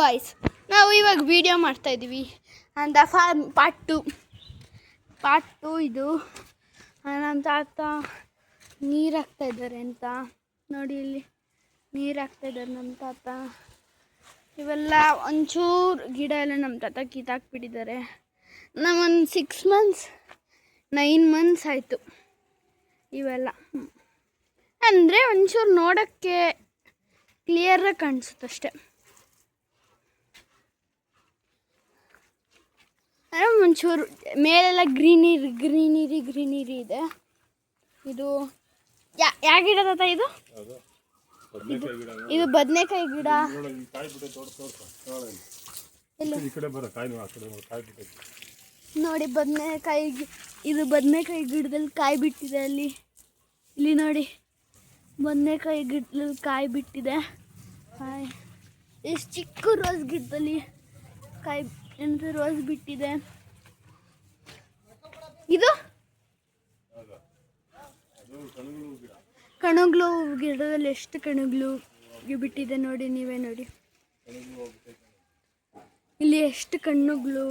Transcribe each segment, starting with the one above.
Guys, ನಾವು ಇವಾಗ video ಮಾಡ್ತಾಯಿದ್ದೀವಿ ಅಂತ ಫಾರ್ಮ್ ಪಾರ್ಟ್ ಟು ಇದು. ನಮ್ಮ ತಾತ ನೀರು ಹಾಕ್ತಾಯಿದ್ದಾರೆ ಅಂತ ನೋಡಿ, ಇಲ್ಲಿ ನೀರು ಹಾಕ್ತಾಯಿದ್ದಾರೆ ನಮ್ಮ ತಾತ. ಇವೆಲ್ಲ ಒಂಚೂರು ಗಿಡ ಎಲ್ಲ ನಮ್ಮ ತಾತ ಕಿತ್ತಾಕ್ಬಿಟ್ಟಿದ್ದಾರೆ. ನಾವೊಂದು 6 months 9 months ಆಯಿತು ಇವೆಲ್ಲ. ಅಂದರೆ ಒಂಚೂರು ನೋಡೋಕ್ಕೆ ಕ್ಲಿಯರಾಗಿ ಕಾಣಿಸುತ್ತಷ್ಟೆ. ಒಂಚೂರು ಮೇಲೆಲ್ಲ ಗ್ರೀನಿರಿ ಇದೆ. ಇದು ಯಾವ ಗಿಡ ತಾತ? ಇದು ಬದನೆಕಾಯಿ ಗಿಡ. ನೋಡಿ ಬದನೆಕಾಯಿ, ಇದು ಬದನೆಕಾಯಿ ಗಿಡದಲ್ಲಿ ಕಾಯಿ ಬಿಟ್ಟಿದೆ. ಇಲ್ಲಿ ನೋಡಿ, ಬದನೆಕಾಯಿ ಗಿಡದಲ್ಲಿ ಕಾಯಿ ಬಿಟ್ಟಿದೆ. ಎಷ್ಟು ಚಿಕ್ಕ ರೋಸ್ ಗಿಡದಲ್ಲಿ ಕಾಯಿ ರೋಸ್ ಬಿಟ್ಟಿದೆ. ಇದು ಕಣಗ್ಲು ಗಿಡದಲ್ಲಿ ಎಷ್ಟು ಕಣಗ್ಲು ಬಿಟ್ಟಿದೆ ನೋಡಿ, ನೀವೇ ನೋಡಿ. ಇಲ್ಲಿ ಎಷ್ಟು ಕಣ್ಣುಗಳು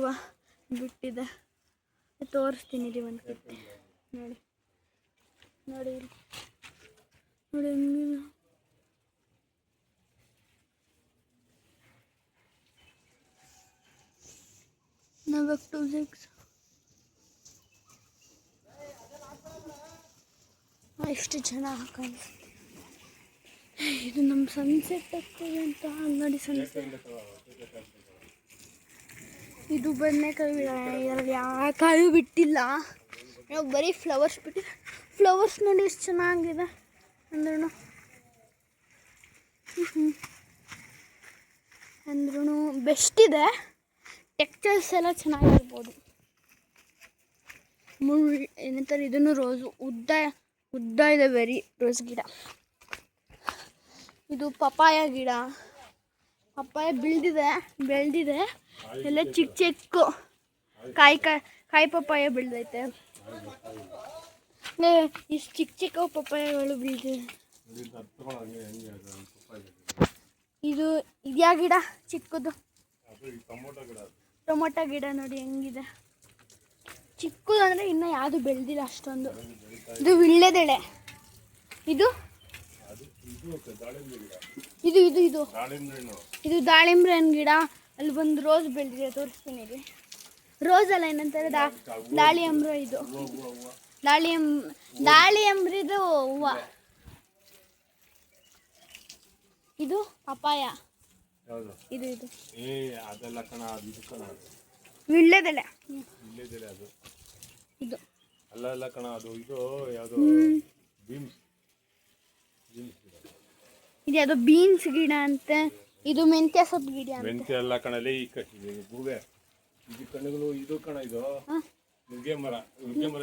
ಬಿಟ್ಟಿದೆ, ತೋರಿಸ್ತೀನಿ ರೀ ಒಂದು ಕಟ್ಟಿ. ನೋಡಿ ನೋಡಿ ನೋಡಿ, ನಾವು 2-6 ಎಷ್ಟು ಚೆನ್ನಾಗಿ ಕಾಣಿಸುತ್ತೆ. ಇದು ನಮ್ಮ ಸನ್ಸೆಟ್ ಆಗ್ತದೆ ಅಂತ ನೋಡಿ. ಸನ್ಸೆಟ್ ಇದು ಬದನೆಕಾಯಿ ಗಿಡ. ಇದರಲ್ಲಿ ಯಾವ ಕಾಯಿ ಬಿಟ್ಟಿಲ್ಲ, ನಾವು ಬರೀ ಫ್ಲವರ್ಸ್ ಬಿಟ್ಟಿಲ್ಲ. ಫ್ಲವರ್ಸ್ ನೋಡಿ ಎಷ್ಟು ಚೆನ್ನಾಗಿದೆ ಅಂದ್ರೂ ಬೆಸ್ಟ್ ಇದೆ. ಟೆಕ್ಸ್ಚರ್ಸ್ ಎಲ್ಲ ಚೆನ್ನಾಗಿರ್ಬೋದು. ಏನಂತಾರೆ ಇದನ್ನು ರೋಸು, ಉದ್ದ ಇದೆ ವೆರಿ ರೋಸ್ ಗಿಡ. ಇದು ಪಪಾಯ ಗಿಡ. ಪಪಾಯ ಬೆಳೆದಿದೆ ಎಲ್ಲ ಚಿಕ್ಕ ಕಾಯಿ ಪಪಾಯ ಬೆಳೆದೈತೆ. ಇಷ್ಟು ಚಿಕ್ಕ ಪಪಾಯಗಳು ಬೆಳೆದಿದೆ. ಇದು ಇದ್ಯಾ ಗಿಡ ಚಿಕ್ಕದು? ಟೊಮೊಟೊ ಗಿಡ ನೋಡಿ ಹೆಂಗಿದೆ. ಚಿಕ್ಕದು ಅಂದರೆ ಇನ್ನೂ ಯಾವುದು ಬೆಳೆದಿಲ್ಲ ಅಷ್ಟೊಂದು. ಇದು ವೀಳ್ಯದೆಲೆ. ಇದು ದಾಳಿಂಬ್ರೆ ಹಣ್ಣು ಗಿಡ. ಅಲ್ಲಿ ಒಂದು ರೋಸ್ ಬೆಳೆದಿದೆ, ತೋರಿಸ್ತೀನಿ ರೀ. ರೋಸ್ ಅಲ್ಲ, ಏನಂತಾರೆ ದಾಳಿಂಬ್ರೆ. ಇದು ದಾಳಿಂಬ್ರಿದು ಹೂವು. ಇದು ಪಪಾಯ. ಇದು ವೀಳ್ಯದೆಲೆ. ಇದು ಅಲ್ಲ ಕಣ, ಅದು ಇದು ಯಾವುದು ಇದು ಬೀನ್ಸ್ ಗಿಡ ಅಂತೆ. ಇದು ಮೆಂತ್ಯ ಸೊಪ್ಪು ಗಿಡ. ಮೆಂತ್ಯ ಎಲ್ಲ ಕಣಲೆ ಈ ಗೂಬೆ ಇದು ಕಣಗಳು. ಇದು ಕಣ, ಇದು ನುಗ್ಗೆ ಮರ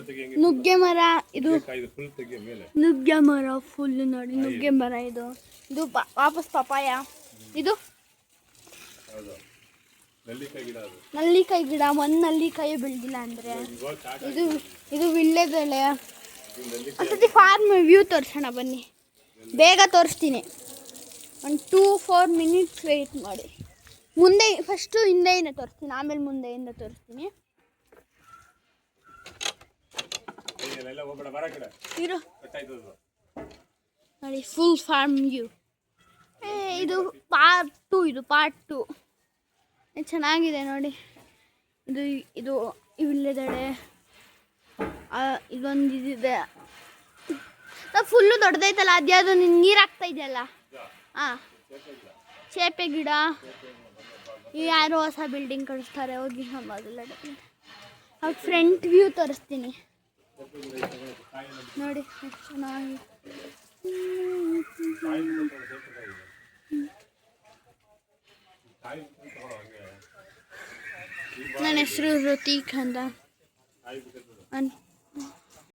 ತೆಗಿಯಂಗೆ. ನುಗ್ಗೆ ಮರ. ಇದು ಫುಲ್ ತೆಗಿಯ ಮೇಲೆ ನುಗ್ಗೆ ಮರ ಫುಲ್ ನೋಡಿ. ನುಗ್ಗೆ ಮರ. ಇದು ವಾಪಸ್ ಪಪಾಯ. ಇದು ನಲ್ಲಿಕಾಯಿ ಗಿಡ. ಒಂದು ನಲ್ಲಿಕಾಯಿ ಬೆಳೆದಿಲ್ಲ ಅಂದರೆ. ಇದು ವೀಳ್ಯದೆಲೆ. ಒಂದ್ಸತಿ ಫಾರ್ಮ್ ವ್ಯೂ ತೋರಿಸೋಣ ಬನ್ನಿ. ಬೇಗ ತೋರಿಸ್ತೀನಿ. ಒಂದು 2-4 minutes ವೆಯ್ಟ್ ಮಾಡಿ. ಫಸ್ಟು ಹಿಂದೆಯಿಂದ ತೋರಿಸ್ತೀನಿ, ಆಮೇಲೆ ಮುಂದೆಯಿಂದ ತೋರಿಸ್ತೀನಿ. ನೋಡಿ ಫುಲ್ ಫಾರ್ಮ್ ವ್ಯೂ. ಇದು ಪಾರ್ಟ್ ಟು ಚೆನ್ನಾಗಿದೆ ನೋಡಿ. ಇದು ವೀಳ್ಯದೆಲೆ. ಇದೊಂದು ಇದಿದೆ. ಫುಲ್ಲು ದೊಡ್ಡದೈತಲ್ಲ, ಅದ್ಯಾವುದು ನೀರು ಹಾಕ್ತಾ ಇದೆಯಲ್ಲ. ಚೇಪೆ ಗಿಡ. ಯಾರೋ ಹೊಸ ಬಿಲ್ಡಿಂಗ್ ಕಳಿಸ್ತಾರೆ, ಹೋಗಿ ಮೊದಲ ಫ್ರಂಟ್ ವ್ಯೂ ತೋರಿಸ್ತೀನಿ ನೋಡಿ ಎಷ್ಟು ಚೆನ್ನಾಗಿ. ನನ್ನ ಹೆಸರು ಋತಿಕ್ ಅಂತ.